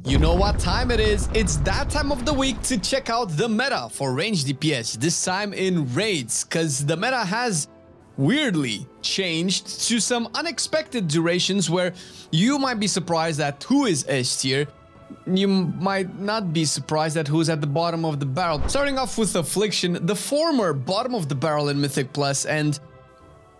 You know what time it is? It's that time of the week to check out the meta for ranged DPS, this time in raids, because the meta has weirdly changed to some unexpected durations where you might be surprised at who is S tier. You might not be surprised at who's at the bottom of the barrel. Starting off with Affliction, the former bottom of the barrel in Mythic Plus, and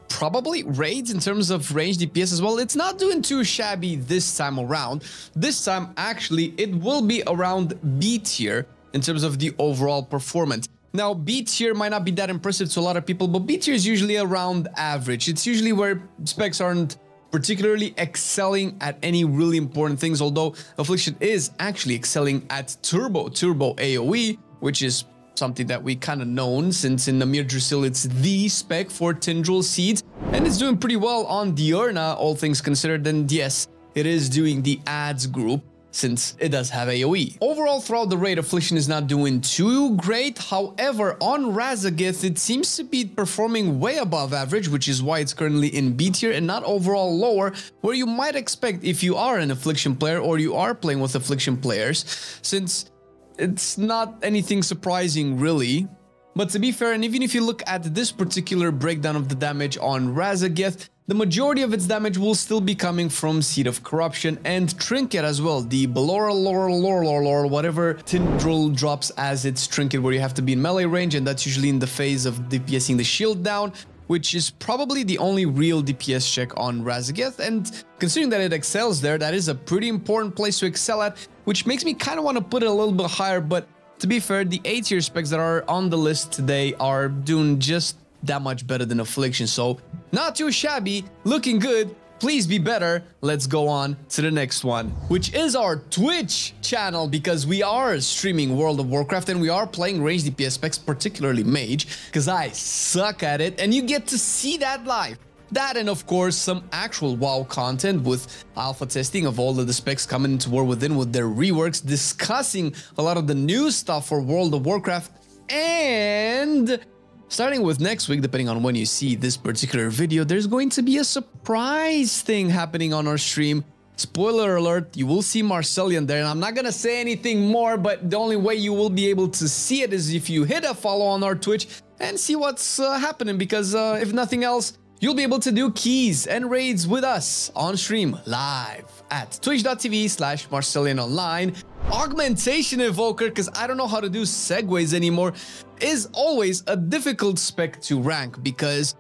probably raids in terms of range DPS as well. It's not doing too shabby this time around. This time, actually, it will be around B tier in terms of the overall performance. Now, B tier might not be that impressive to a lot of people, but B tier is usually around average. It's usually where specs aren't particularly excelling at any really important things, although Affliction is actually excelling at Turbo AoE, which is something that we kind of known since in Namir Drusil it's the spec for Tendril Seeds, and it's doing pretty well on Diurna, all things considered, and yes, it is doing the ads group since it does have AoE. Overall, throughout the raid, Affliction is not doing too great. However, on Razagith, it seems to be performing way above average, which is why it's currently in B tier and not overall lower, where you might expect if you are an Affliction player or you are playing with Affliction players, since it's not anything surprising really. But to be fair, and even if you look at this particular breakdown of the damage on Razagith, the majority of its damage will still be coming from Seed of Corruption and Trinket as well, the Lore, whatever Tendril drops as its Trinket, where you have to be in melee range, and that's usually in the phase of DPSing the shield down, which is probably the only real DPS check on Razagith, and considering that it excels there, that is a pretty important place to excel at, which makes me kind of want to put it a little bit higher. But to be fair, the A tier specs that are on the list today are doing just that much better than Affliction, so not too shabby, looking good. Please be better. Let's go on to the next one, which is our Twitch channel, because we are streaming World of Warcraft and we are playing ranged DPS specs, particularly Mage, because I suck at it, and you get to see that live. That and of course some actual WoW content with alpha testing of all of the specs coming into War Within with their reworks, discussing a lot of the new stuff for World of Warcraft, and starting with next week, depending on when you see this particular video, there's going to be a surprise thing happening on our stream. Spoiler alert, you will see Marcelian there, and I'm not gonna say anything more, but the only way you will be able to see it is if you hit a follow on our Twitch and see what's happening, because if nothing else, you'll be able to do keys and raids with us on stream live at twitch.tv/MarcelianOnline. Augmentation Evoker, because I don't know how to do segues anymore, is always a difficult spec to rank, because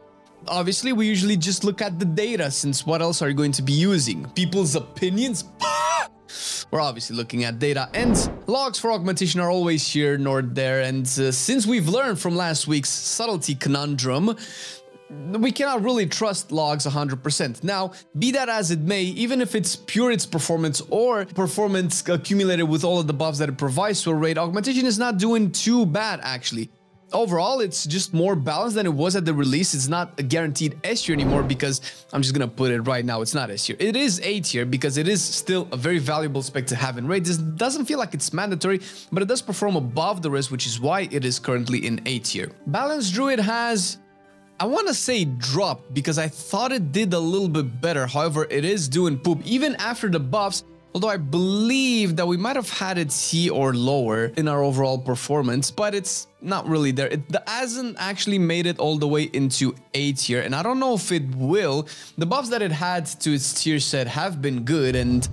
obviously we usually just look at the data, since what else are you going to be using? People's opinions? We're obviously looking at data, and logs for augmentation are always here nor there, and since we've learned from last week's subtlety conundrum, we cannot really trust logs 100%. Now, be that as it may, even if it's pure its performance or performance accumulated with all of the buffs that it provides to a raid, augmentation is not doing too bad actually. Overall, it's just more balanced than it was at the release. It's not a guaranteed S tier anymore, because I'm just gonna put it right now, it's not S tier. It is A tier because it is still a very valuable spec to have in raids. It doesn't feel like it's mandatory, but it does perform above the rest, which is why it is currently in A tier. Balanced Druid has, I want to say, dropped, because I thought it did a little bit better. However, it is doing poop even after the buffs, although I believe that we might have had it C or lower in our overall performance, but it's not really there. It hasn't actually made it all the way into A tier, and I don't know if it will. The buffs that it had to its tier set have been good and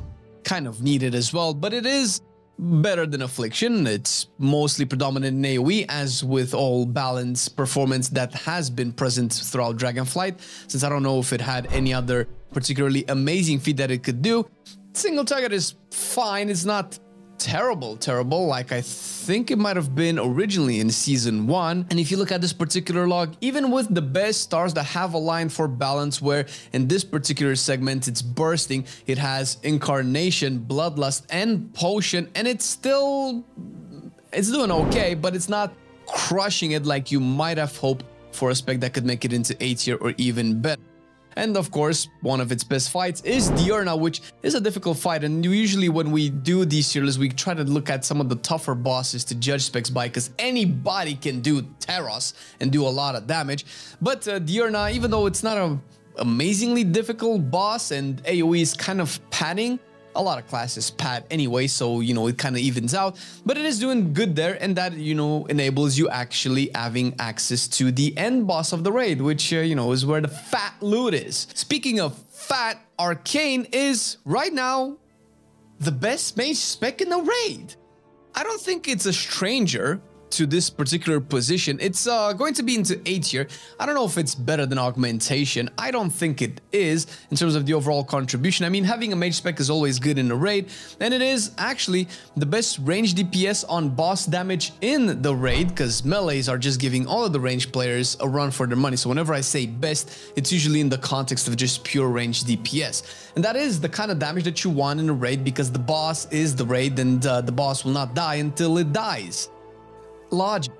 kind of needed as well, but it is better than Affliction. It's mostly predominant in AoE, as with all balanced performance that has been present throughout Dragonflight, since I don't know if it had any other particularly amazing feat that it could do. Single target is fine, it's not terrible, like I think it might have been originally in Season 1. And if you look at this particular log, even with the best stars that have aligned for balance, where in this particular segment it's bursting, it has Incarnation, Bloodlust, and Potion, and it's doing okay, but it's not crushing it like you might have hoped for a spec that could make it into A tier or even better. And of course, one of its best fights is Diurna, which is a difficult fight, and usually when we do these tier lists, we try to look at some of the tougher bosses to judge specs by, because anybody can do Teros and do a lot of damage. But Diurna, even though it's not an amazingly difficult boss and AoE is kind of padding a lot of classes pad anyway, so, you know, it kind of evens out. But it is doing good there, and that, you know, enables you actually having access to the end boss of the raid, which, you know, is where the fat loot is. Speaking of fat, Arcane is, right now, the best mage spec in the raid. I don't think it's a stranger to this particular position. It's going to be into A tier. I don't know if it's better than augmentation. I don't think it is in terms of the overall contribution. I mean, having a mage spec is always good in a raid, and it is actually the best range DPS on boss damage in the raid, because melees are just giving all of the range players a run for their money. So whenever I say best, it's usually in the context of just pure range DPS. And that is the kind of damage that you want in a raid, because the boss is the raid, and the boss will not die until it dies. Logic.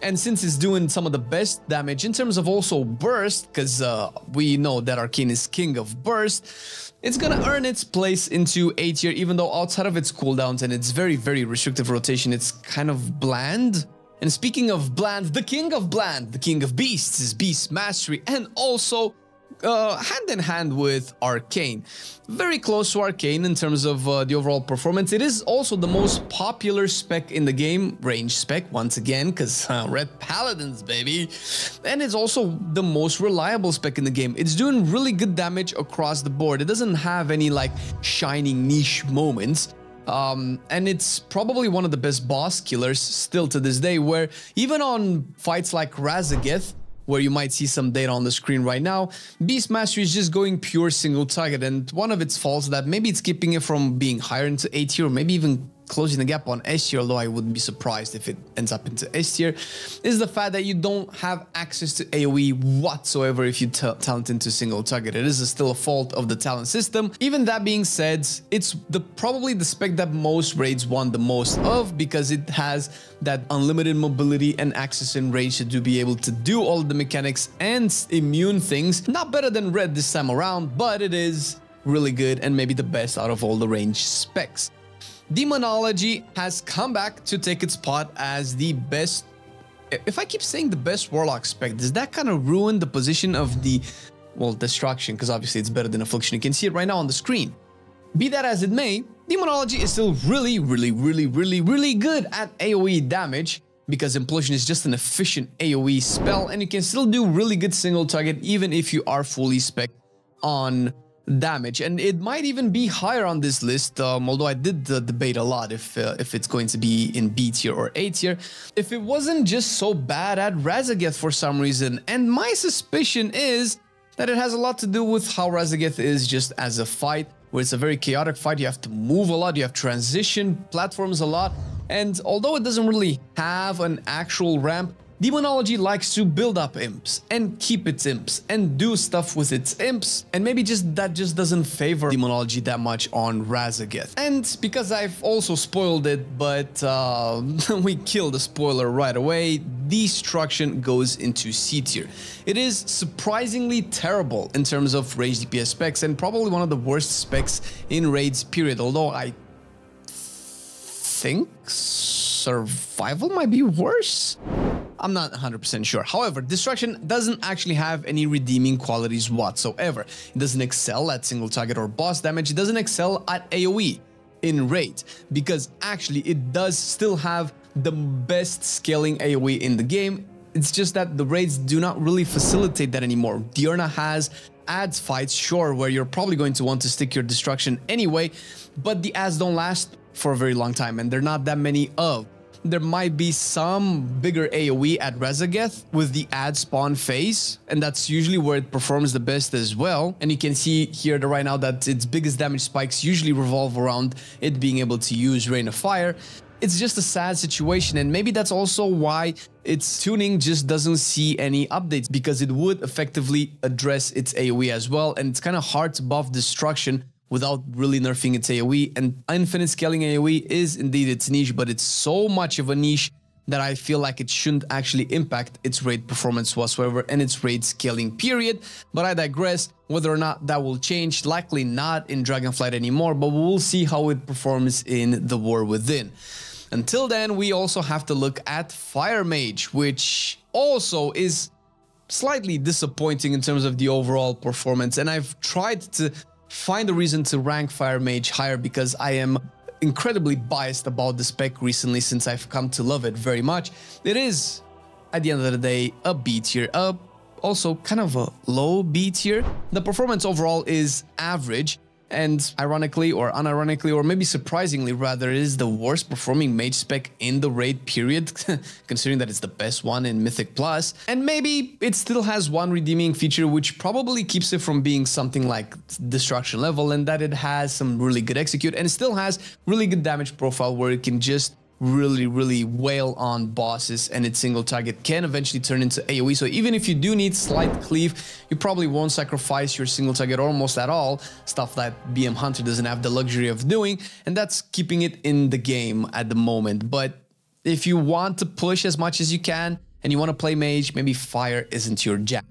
And since it's doing some of the best damage in terms of also burst, because we know that Arcane is king of burst, it's gonna earn its place into A tier, even though outside of its cooldowns and its very, very restrictive rotation, it's kind of bland. And speaking of bland, the king of beasts is Beast Mastery, and also hand in hand with Arcane. Very close to Arcane in terms of the overall performance. It is also the most popular spec in the game, range spec, once again, because Red Paladins, baby. And it's also the most reliable spec in the game. It's doing really good damage across the board. It doesn't have any like shining niche moments. And it's probably one of the best boss killers still to this day, where even on fights like Razageth, where you might see some data on the screen right now, Beast Mastery is just going pure single target, and one of its faults that maybe it's keeping it from being higher into A tier, or maybe even closing the gap on S tier, although I wouldn't be surprised if it ends up into S tier, is the fact that you don't have access to AoE whatsoever if you talent into single target. It is still a fault of the talent system. Even that being said, it's probably the spec that most raids want the most of, because it has that unlimited mobility and access in range to be able to do all the mechanics and immune things. Not better than Red this time around, but it is really good and maybe the best out of all the range specs. Demonology has come back to take its spot as the best. If I keep saying the best Warlock spec, does that kind of ruin the position of the, well, Destruction? Because obviously it's better than Affliction. You can see it right now on the screen. Be that as it may, Demonology is still really good at AoE damage, because Implosion is just an efficient AoE spell, and you can still do really good single target even if you are fully spec on damage. And it might even be higher on this list, although I did debate a lot if it's going to be in B tier or A tier, if it wasn't just so bad at Razageth for some reason. And my suspicion is that it has a lot to do with how Razageth is just as a fight, where it's a very chaotic fight. You have to move a lot, you have transition platforms a lot, and although it doesn't really have an actual ramp, Demonology likes to build up imps and keep its imps and do stuff with its imps, and maybe that just doesn't favor Demonology that much on Razageth. And because I've also spoiled it, but we killed the spoiler right away, Destruction goes into C tier. It is surprisingly terrible in terms of range DPS specs, and probably one of the worst specs in raids period, although I think survival might be worse. I'm not 100% sure. However, Destruction doesn't actually have any redeeming qualities whatsoever. It doesn't excel at single target or boss damage. It doesn't excel at AoE in raid, because actually it does still have the best scaling AoE in the game. It's just that the raids do not really facilitate that anymore. Diurna has ads fights, sure, where you're probably going to want to stick your Destruction anyway, but the ads don't last for a very long time, and they're not that many of. There might be some bigger AoE at Razageth with the ad spawn phase, and that's usually where it performs the best as well. And you can see here right now that its biggest damage spikes usually revolve around it being able to use Rain of Fire. It's just a sad situation, and maybe that's also why its tuning just doesn't see any updates, because it would effectively address its AoE as well, and it's kind of hard to buff Destruction without really nerfing its AoE. And infinite scaling AoE is indeed its niche, but it's so much of a niche that I feel like it shouldn't actually impact its raid performance whatsoever and its raid scaling period. But I digress. Whether or not that will change, likely not in Dragonflight anymore, but we'll see how it performs in the War Within. Until then, we also have to look at Fire Mage, which also is slightly disappointing in terms of the overall performance. And I've tried to find a reason to rank Fire Mage higher because I am incredibly biased about the spec recently since I've come to love it very much. It is, at the end of the day, a B tier, also kind of a low B tier. The performance overall is average, and ironically or unironically, or maybe surprisingly rather, it is the worst performing mage spec in the raid period, considering that it's the best one in Mythic Plus. And maybe it still has one redeeming feature which probably keeps it from being something like destruction level, and that it has some really good execute and it still has really good damage profile where it can just really wail on bosses, and its single target can eventually turn into AoE. So even if you do need slight cleave, you probably won't sacrifice your single target almost at all, stuff that BM Hunter doesn't have the luxury of doing, and that's keeping it in the game at the moment. But if you want to push as much as you can and you want to play mage, maybe fire isn't your jam.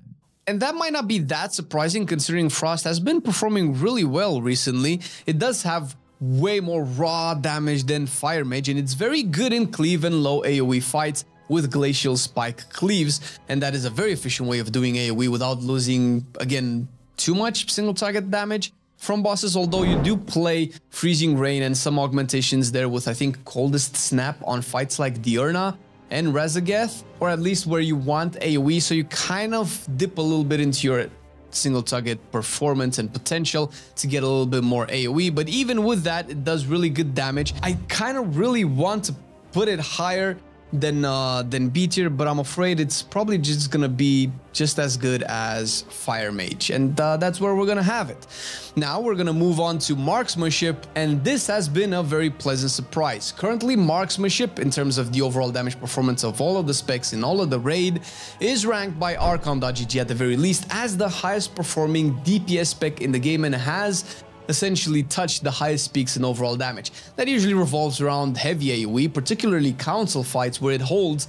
And that might not be that surprising considering Frost has been performing really well recently. It does have way more raw damage than Fire Mage, and it's very good in cleave and low AoE fights with Glacial Spike cleaves, and that is a very efficient way of doing AoE without losing, again, too much single target damage from bosses, although you do play Freezing Rain and some augmentations there with, I think, Coldest Snap on fights like Diurna and Razageth, or at least where you want AoE, so you kind of dip a little bit into your single target performance and potential to get a little bit more AoE, but even with that, it does really good damage. I kind of really want to put it higher than B tier, but I'm afraid it's probably just gonna be just as good as Fire Mage, and that's where we're gonna have it. Now we're gonna move on to Marksmanship, and this has been a very pleasant surprise. Currently, Marksmanship, in terms of the overall damage performance of all of the specs in all of the raid, is ranked by Archon.gg at the very least as the highest performing DPS spec in the game, and has essentially touched the highest peaks in overall damage. That usually revolves around heavy AoE, particularly council fights where it holds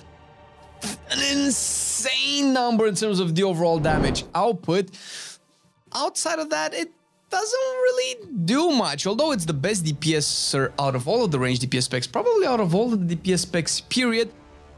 an insane number in terms of the overall damage output. Outside of that, it doesn't really do much, although it's the best DPS out of all of the range DPS specs, probably out of all of the DPS specs period.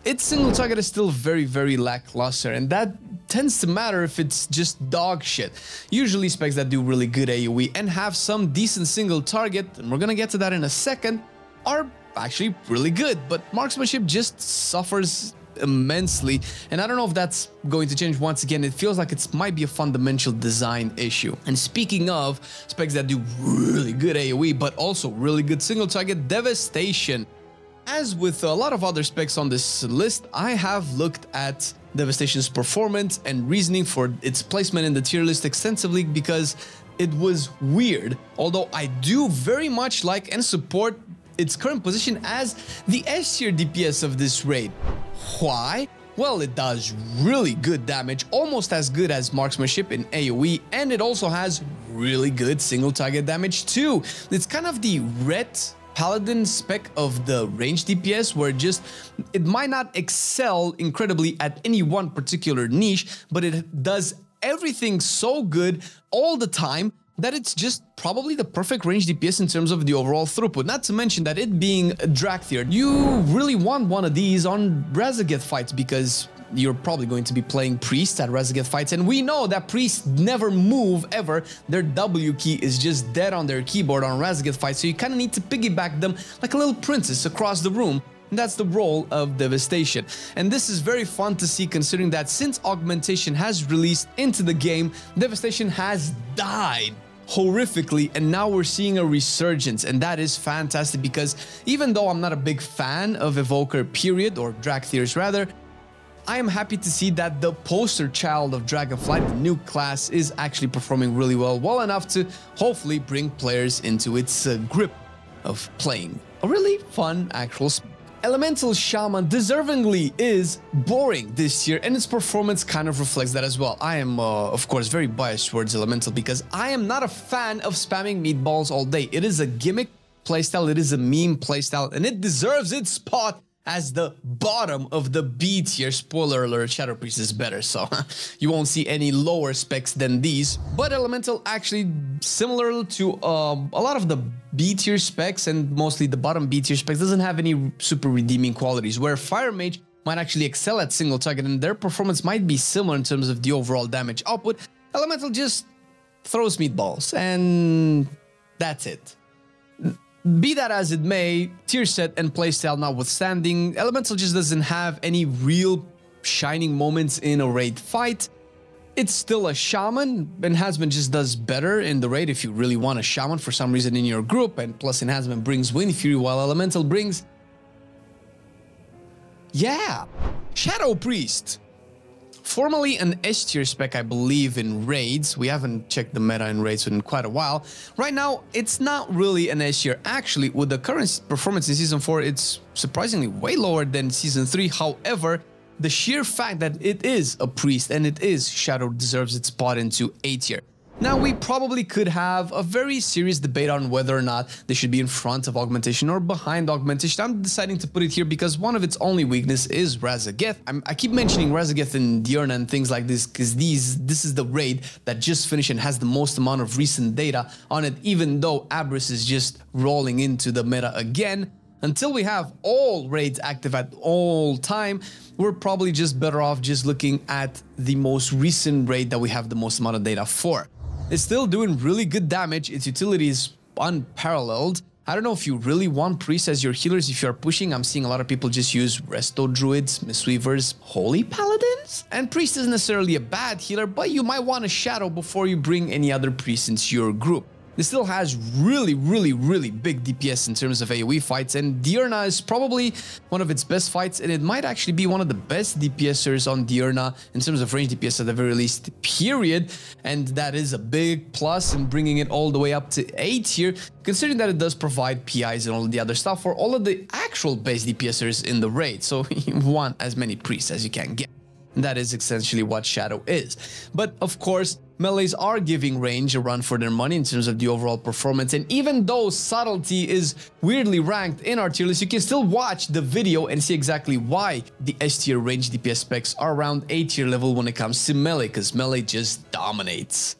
Its single target is still very lackluster, and that tends to matter if it's just dog shit. Usually specs that do really good AoE and have some decent single target, and we're gonna get to that in a second, are actually really good, but Marksmanship just suffers immensely, and I don't know if that's going to change. Once again, it feels like it might be a fundamental design issue. And speaking of specs that do really good AoE but also really good single target, Devastation. As with a lot of other specs on this list, I have looked at Devastation's performance and reasoning for its placement in the tier list extensively because it was weird, although I do very much like and support its current position as the S tier DPS of this raid. Why? Well, it does really good damage, almost as good as Marksmanship in AoE, and it also has really good single target damage too. It's kind of the red Paladin spec of the range DPS, where it might not excel incredibly at any one particular niche, but it does everything so good all the time that it's just probably the perfect range DPS in terms of the overall throughput. Not to mention that it being a drag tier, you really want one of these on Razageth fights because you're probably going to be playing priests at Razageth fights, and we know that priests never move ever. Their W key is just dead on their keyboard on Razageth fights, so you kind of need to piggyback them like a little princess across the room. And that's the role of Devastation. And this is very fun to see considering that since Augmentation has released into the game, Devastation has died horrifically, and now we're seeing a resurgence, and that is fantastic because even though I'm not a big fan of Evoker period, or drag tiers rather, I am happy to see that the poster child of Dragonflight, the new class, is actually performing really well enough to hopefully bring players into its grip of playing a really fun actual spec. Elemental Shaman deservingly is boring this year, and its performance kind of reflects that as well. I am, of course, very biased towards Elemental because I am not a fan of spamming meatballs all day. It is a gimmick playstyle, it is a meme playstyle, and it deserves its spot as the bottom of the B tier. Spoiler alert, Shadow Priest is better, so you won't see any lower specs than these. But Elemental, actually similar to a lot of the B tier specs and mostly the bottom B tier specs, doesn't have any super redeeming qualities, where Fire Mage might actually excel at single target and their performance might be similar in terms of the overall damage output. Elemental just throws meatballs, and that's it. Be that as it may, tier set and playstyle notwithstanding, Elemental just doesn't have any real shining moments in a raid fight. It's still a shaman. Enhancement just does better in the raid if you really want a shaman for some reason in your group, and plus enhancement brings Wind Fury while Elemental brings... yeah, Shadow Priest. Formerly an S tier spec, I believe, in raids. We haven't checked the meta in raids in quite a while. Right now, it's not really an S tier. Actually, with the current performance in Season 4, it's surprisingly way lower than Season 3. However, the sheer fact that it is a priest and it is Shadow deserves its spot into A tier. Now, we probably could have a very serious debate on whether or not they should be in front of augmentation or behind augmentation. I'm deciding to put it here because one of its only weakness is Razageth. I keep mentioning Razageth and Diurna and things like this because this is the raid that just finished and has the most amount of recent data on it, even though Abyss is just rolling into the meta again. Until we have all raids active at all time, we're probably just better off just looking at the most recent raid that we have the most amount of data for. It's still doing really good damage. Its utility is unparalleled. I don't know if you really want priests as your healers if you're pushing. I'm seeing a lot of people just use Resto Druids, Mistweavers, Holy Paladins. And priest isn't necessarily a bad healer, but you might want a shadow before you bring any other priest into your group. This still has really big DPS in terms of AoE fights, and Diurna is probably one of its best fights, and it might actually be one of the best DPSers on Diurna in terms of range DPS at the very least, period. And that is a big plus in bringing it all the way up to A tier, considering that it does provide PIs and all the other stuff for all of the actual base DPSers in the raid. So you want as many priests as you can get. And that is essentially what Shadow is. But of course, melees are giving range a run for their money in terms of the overall performance, and even though Subtlety is weirdly ranked in our tier list, you can still watch the video and see exactly why the S tier range DPS specs are around A tier level when it comes to melee, because melee just dominates.